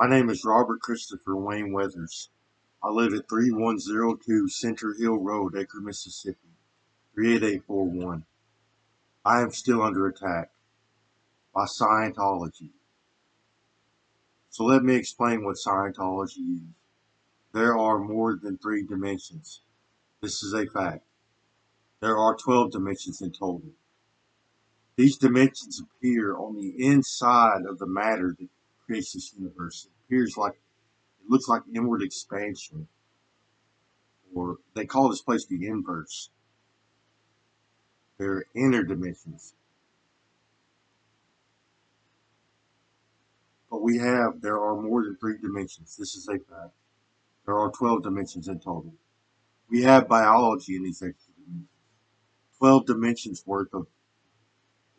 My name is Robert Christopher Wayne Weathers. I live at 3102 Center Hill Road, Acre, Mississippi, 38841. I am still under attack by Scientology. So let me explain what Scientology is. There are more than 3 dimensions. This is a fact. There are 12 dimensions in total. These dimensions appear on the inside of the matter that creates this universe. It looks like inward expansion, or they call this place the inverse. They're inner dimensions. But there are more than 3 dimensions. This is a fact. There are 12 dimensions in total. We have biology in these extra dimensions. 12 dimensions worth of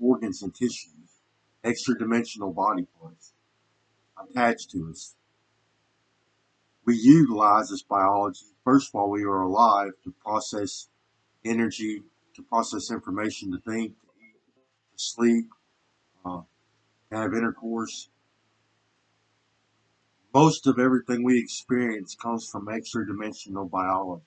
organs and tissues, extra dimensional body parts attached to us. We utilize this biology first while we are alive to process energy, to process information, to think, to eat, to sleep, to have intercourse. Most of everything we experience comes from extra dimensional biology.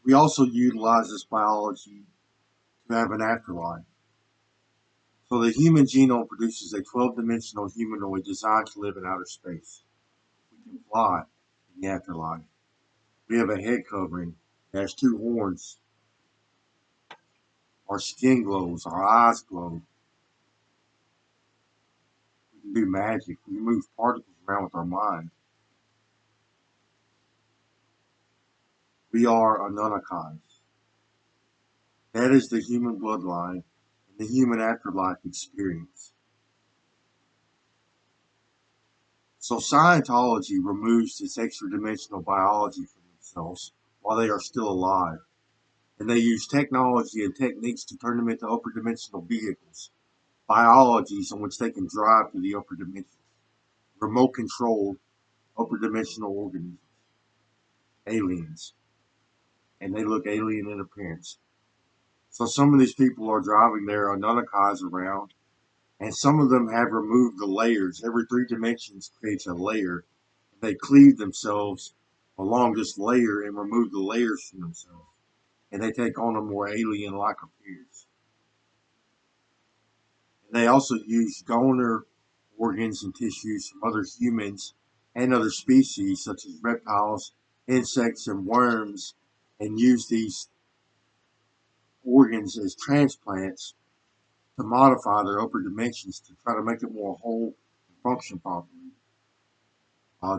We also utilize this biology to have an afterlife. So the human genome produces a 12-dimensional humanoid designed to live in outer space. We can fly in the afterlife. We have a head covering that has 2 horns. Our skin glows, our eyes glow. We can do magic. We move particles around with our mind. We are Anunnakis. That is the human bloodline and the human afterlife experience. So Scientology removes this extra dimensional biology from themselves while they are still alive. And they use technology and techniques to turn them into upper dimensional vehicles, biologies in which they can drive to the upper dimensions, remote controlled upper dimensional organisms, aliens, and they look alien in appearance. So some of these people are driving their Anunnakis around, and some of them have removed the layers. Every 3 dimensions creates a layer. They cleave themselves along this layer and remove the layers from themselves, and they take on a more alien-like appearance. They also use donor organs and tissues from other humans and other species, such as reptiles, insects, and worms, and use these organs as transplants to modify their upper dimensions to try to make it more whole and function properly.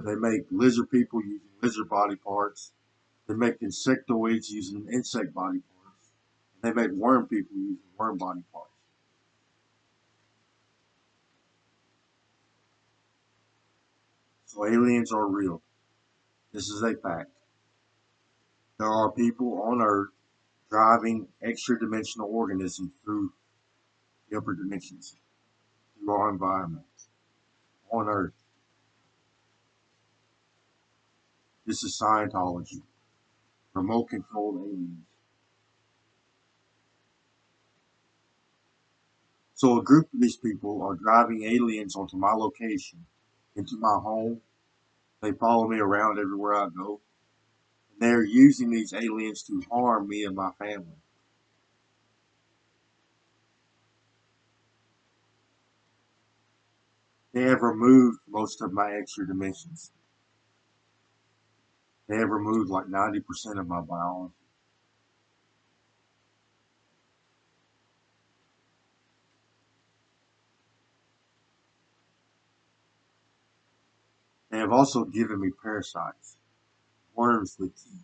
They make lizard people using lizard body parts. They make insectoids using insect body parts. They make worm people using worm body parts. So aliens are real. This is a fact. There are people on Earth driving extra dimensional organisms through the upper dimensions, through our environment, on Earth. This is Scientology. Remote controlled aliens. So a group of these people are driving aliens onto my location, into my home. They follow me around everywhere I go. And they're using these aliens to harm me and my family. They have removed most of my extra dimensions. They have removed like 90% of my biology. They have also given me parasites, worms with teeth,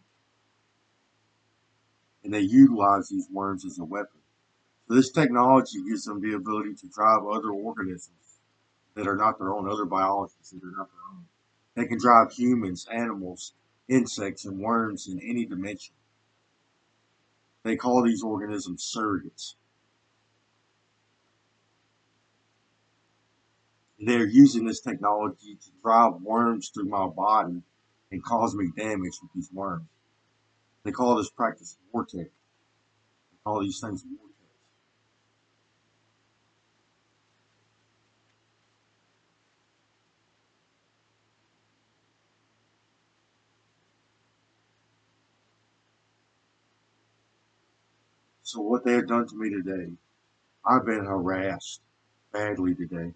and they utilize these worms as a weapon. So this technology gives them the ability to drive other organisms that are not their own, other biologies that are not their own. They can drive humans, animals, insects, and worms in any dimension. They call these organisms surrogates. They're using this technology to drive worms through my body and cause me damage with these worms. They call this practice vortex. All these things vortex. So what they have done to me today, I've been harassed badly today.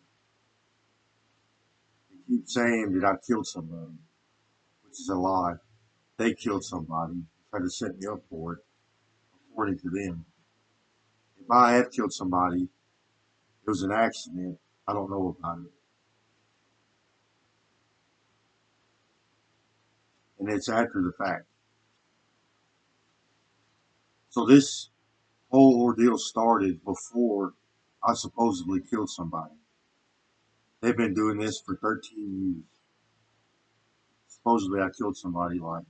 They keep saying that I killed somebody, which is a lie. They killed somebody, tried to set me up for it, according to them. If I have killed somebody, it was an accident. I don't know about it. And it's after the fact. So this whole ordeal started before I supposedly killed somebody. They've been doing this for 13 years. Supposedly I killed somebody like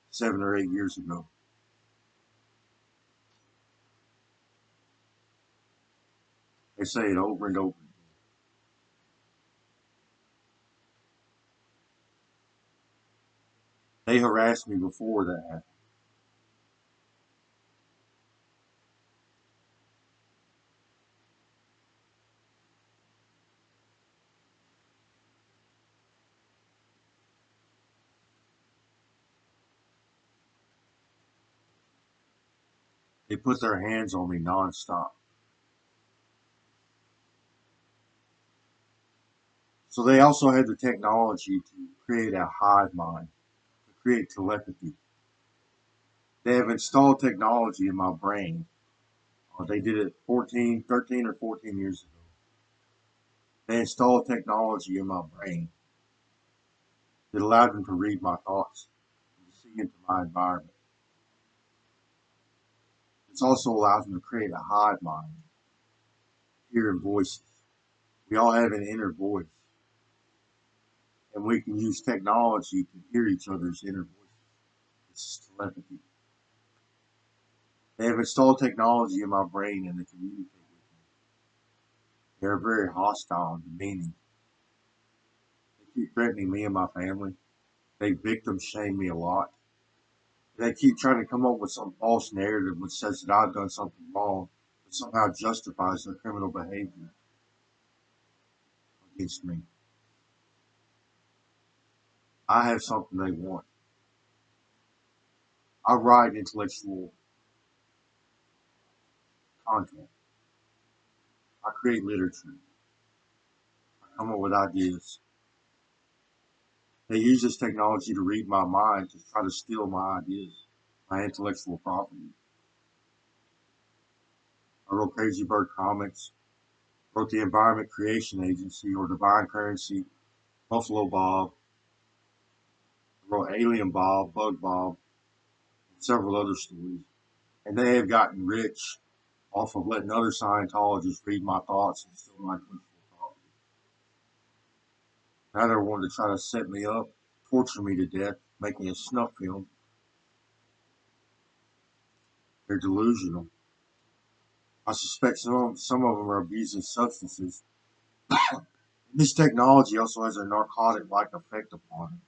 7 or 8 years ago. They say it over and over. They harassed me before that happened. They put their hands on me nonstop. So they also had the technology to create a hive mind, to create telepathy. They have installed technology in my brain. They did it 13 or 14 years ago. They installed technology in my brain that allowed them to read my thoughts and to see into my environment. It also allows them to create a hive mind, hearing voices. We all have an inner voice, and we can use technology to hear each other's inner voices. This is telepathy. They have installed technology in my brain and they communicate with me. They're very hostile and demeaning. They keep threatening me and my family. They victim shame me a lot. They keep trying to come up with some false narrative which says that I've done something wrong, that somehow justifies their criminal behavior against me. I have something they want. I write intellectual content. I create literature. I come up with ideas. They use this technology to read my mind to try to steal my ideas, my intellectual property. I wrote Crazy Bird Comics, wrote the Environment Creation Agency or Divine Currency, Buffalo Bob, wrote Alien Bob, Bug Bob, and several other stories. And they have gotten rich off of letting other Scientologists read my thoughts and steal my intellectual property. Now they're wanting to try to set me up, torture me to death, make me a snuff film. They're delusional. I suspect some of them are abusing substances. This technology also has a narcotic-like effect upon them.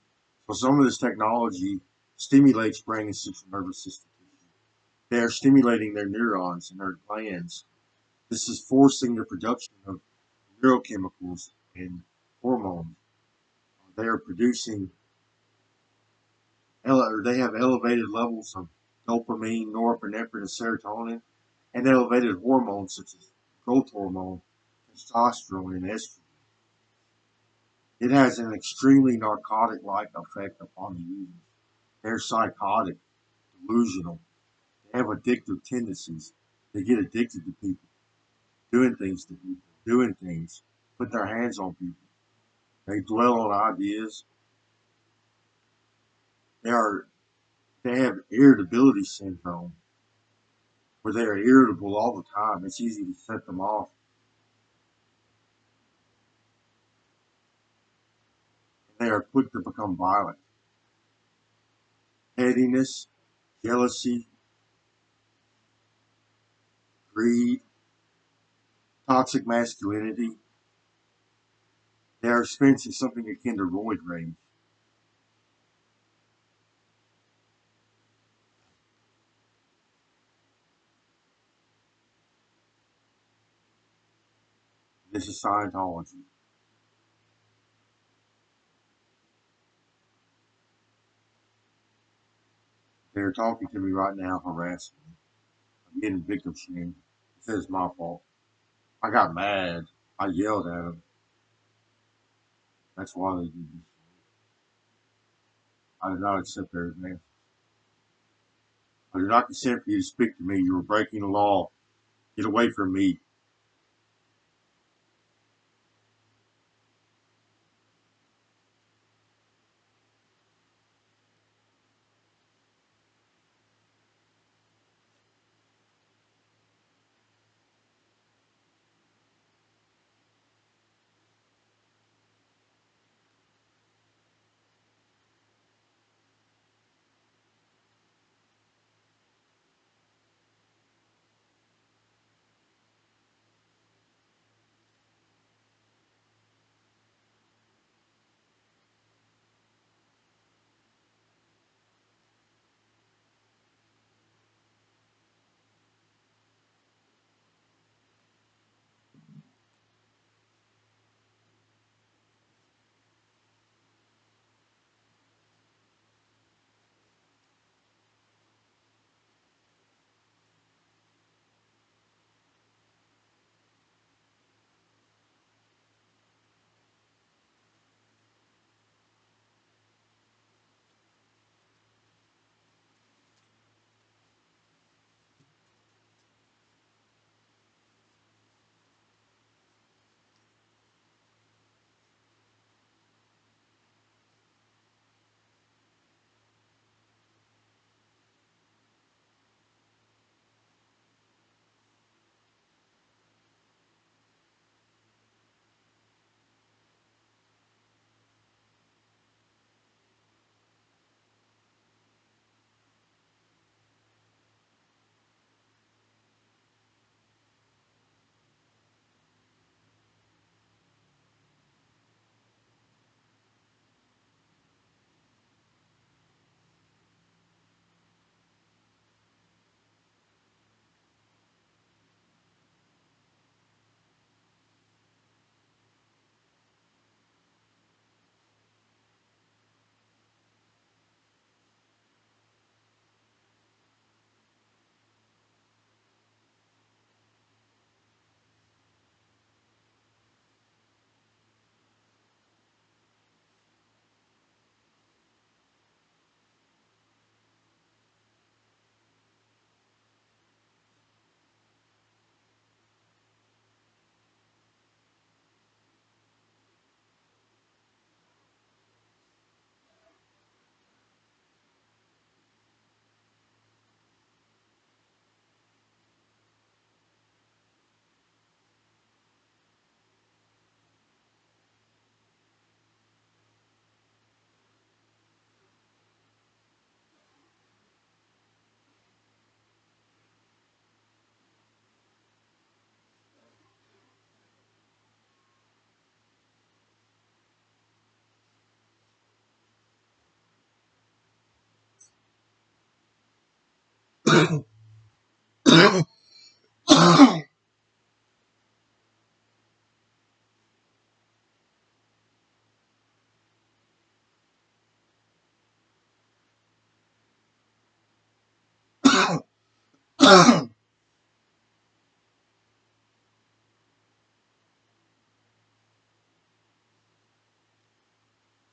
So some of this technology stimulates brain and central nervous system. They are stimulating their neurons and their glands. This is forcing the production of neurochemicals and hormones. They are producing, or they have elevated levels of dopamine, norepinephrine, and serotonin, and elevated hormones such as growth hormone, testosterone, and estrogen. It has an extremely narcotic-like effect upon the users. They're psychotic, delusional. They have addictive tendencies. They get addicted to people, doing things to people, doing things, put their hands on people. They dwell on ideas. They are they have irritability syndrome where they are irritable all the time. It's easy to set them off. They are quick to become violent. Pettiness, jealousy, greed, toxic masculinity. They are experiencing something akin to roid rage. This is Scientology. They're talking to me right now, harassing me. I'm getting victim shamed. He says it's my fault. I got mad. I yelled at him. That's why they did this. I did not accept their advance. I do not consent for you to speak to me. You are breaking the law. Get away from me.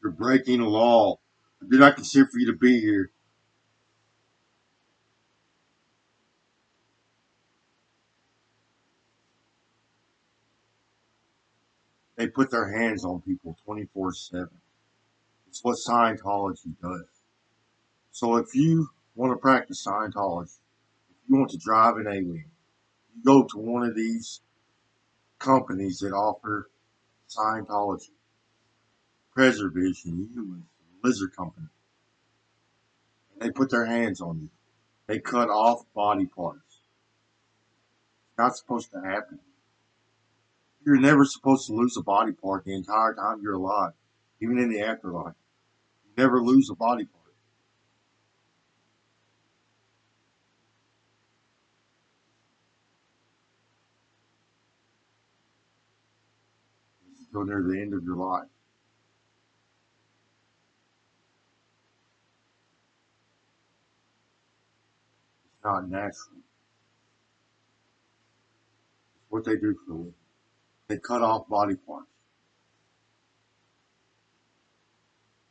You're breaking the law. I do not consent for you to be here. They put their hands on people 24/7. It's what Scientology does. So if you want to practice Scientology, if you want to drive an alien, you go to one of these companies that offer Scientology, Preservation, Humans, Lizard Company, and they put their hands on you. They cut off body parts. It's not supposed to happen. You're never supposed to lose a body part the entire time you're alive, even in the afterlife. You never lose a body part. until near the end of your life. It's not natural. It's what they do for a living. They cut off body parts.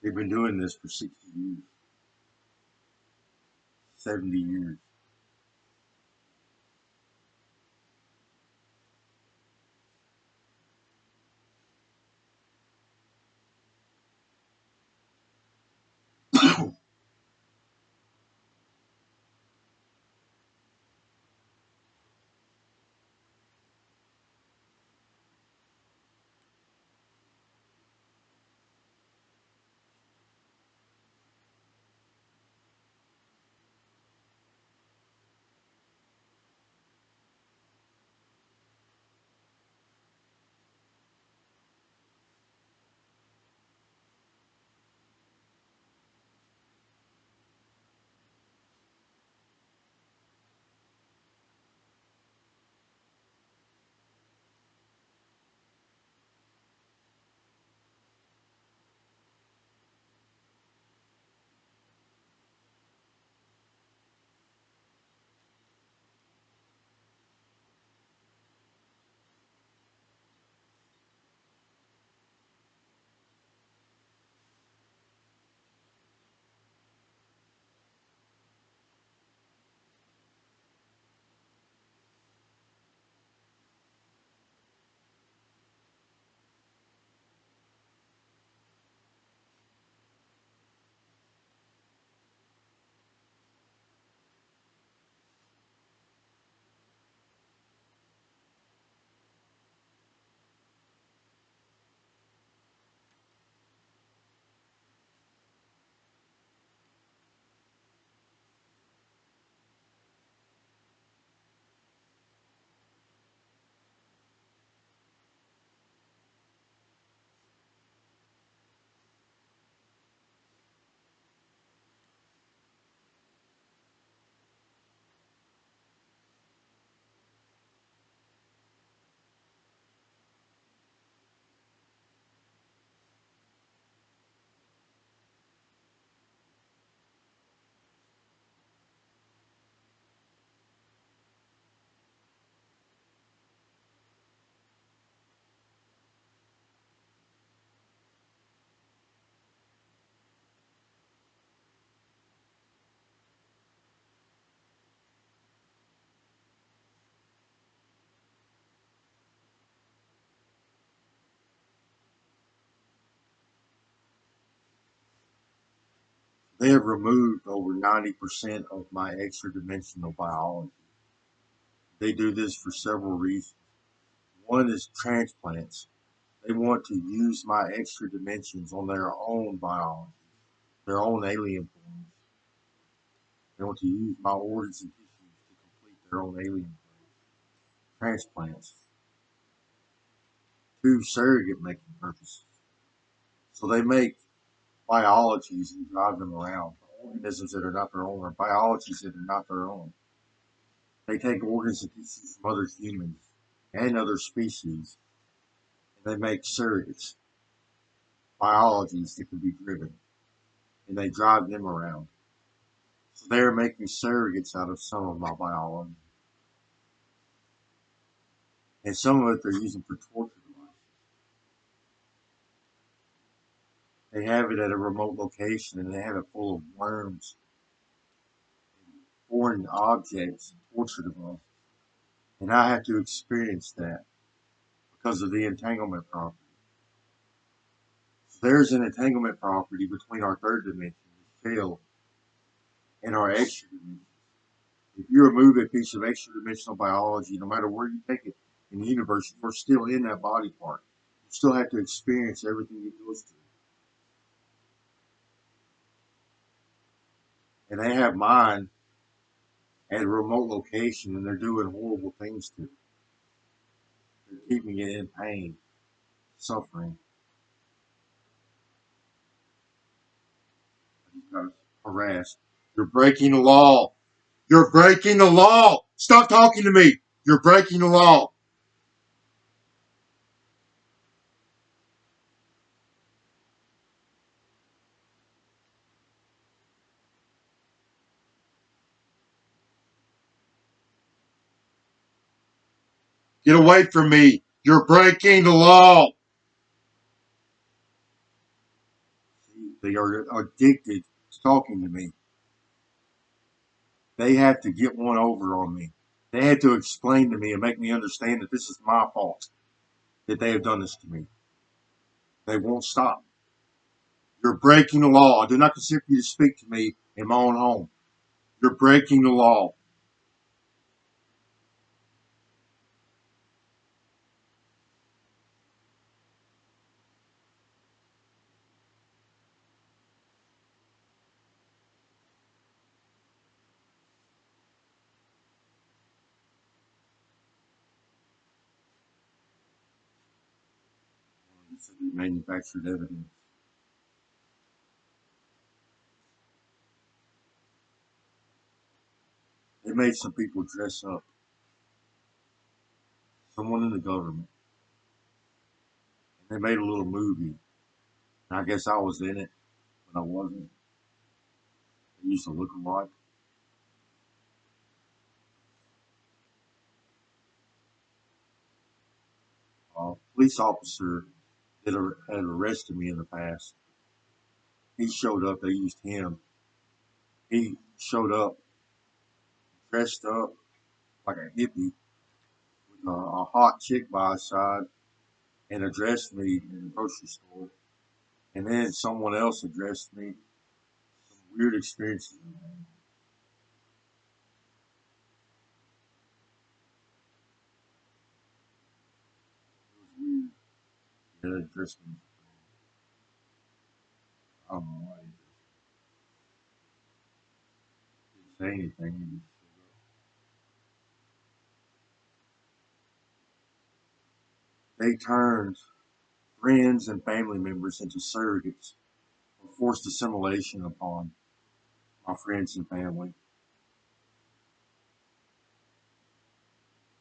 They've been doing this for 60 years, 70 years. They have removed over 90% of my extra dimensional biology. They do this for several reasons. One is transplants. They want to use my extra dimensions on their own biology, their own alien forms. They want to use my organs and tissues to complete their own alien forms. Transplants. Two, surrogate making purposes. So they make biologies and drive them around. Organisms that are not their own, or biologies that are not their own. They take organs and tissues from other humans and other species, and they make surrogates, biologies that can be driven, and they drive them around. So they're making surrogates out of some of my biology, and some of it they're using for torture devices. They have it at a remote location, and they have it full of worms, foreign objects, torture devices, and I have to experience that because of the entanglement property. So there's an entanglement property between our third dimension, the shell, and our extra dimension. If you remove a piece of extra dimensional biology, no matter where you take it in the universe, you're still in that body part. You still have to experience everything it goes through. And they have mine at a remote location, and they're doing horrible things to it. They're keeping it in pain, suffering. I just got harassed. You're breaking the law. You're breaking the law. Stop talking to me. You're breaking the law. Get away from me. You're breaking the law. They are addicted to talking to me. They have to get one over on me. They had to explain to me and make me understand that this is my fault that they have done this to me. They won't stop. You're breaking the law. I do not consider you to speak to me in my own home. You're breaking the law. It's manufactured evidence. They made some people dress up. Someone in the government. And they made a little movie. And I guess I was in it, but I wasn't. They used to look alike. A police officer that had arrested me in the past. He showed up. They used him. He showed up dressed up like a hippie with a hot chick by his side and addressed me in the grocery store. And then someone else addressed me. Some weird experiences. It was weird. They addressed me. I don't know why he didn't say anything. He just they turned friends and family members into surrogates or forced assimilation upon my friends and family.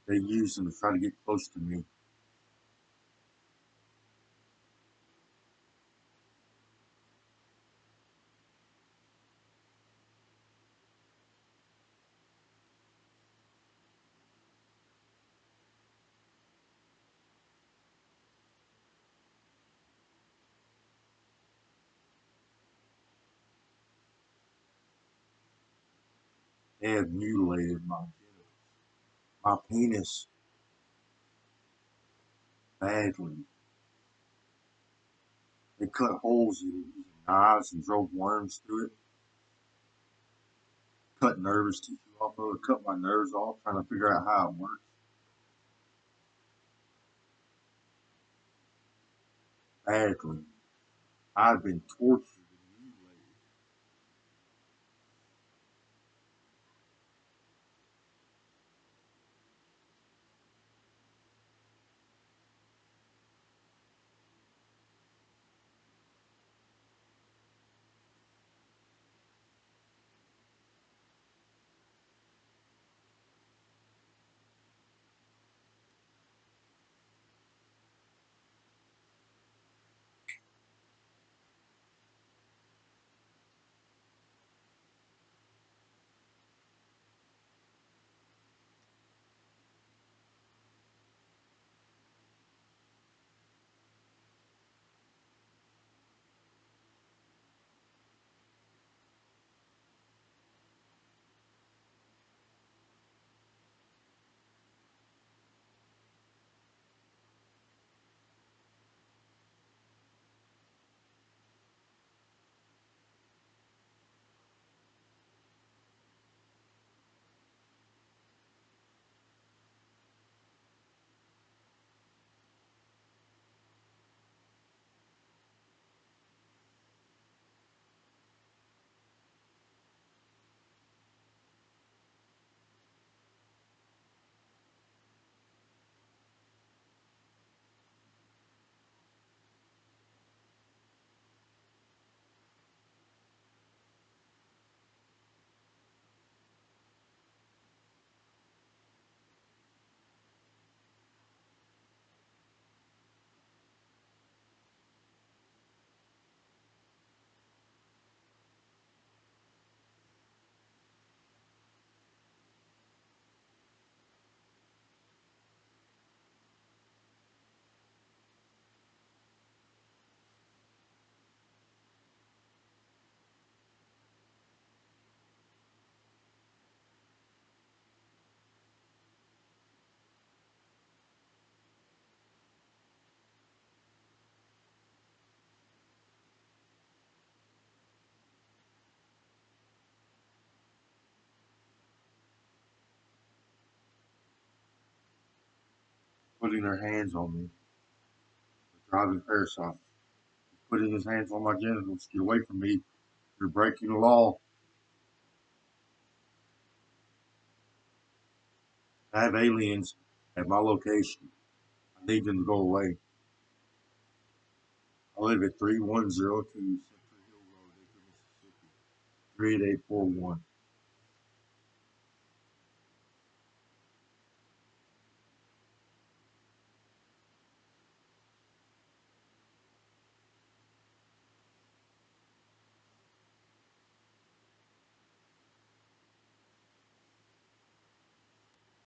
They used them to try to get close to me. They had mutilated my genitals, my penis badly. They cut holes in it using knives and drove worms through it, cut nervous tissue off of it, cut my nerves off, trying to figure out how it works badly. I've been tortured and mutilated. putting their hands on me. Driving parasite. Putting his hands on my genitals. Get away from me. You're breaking the law. I have aliens at my location. I need them to go away. I live at 3102 Central Hill Road, Acre, Mississippi, 38841.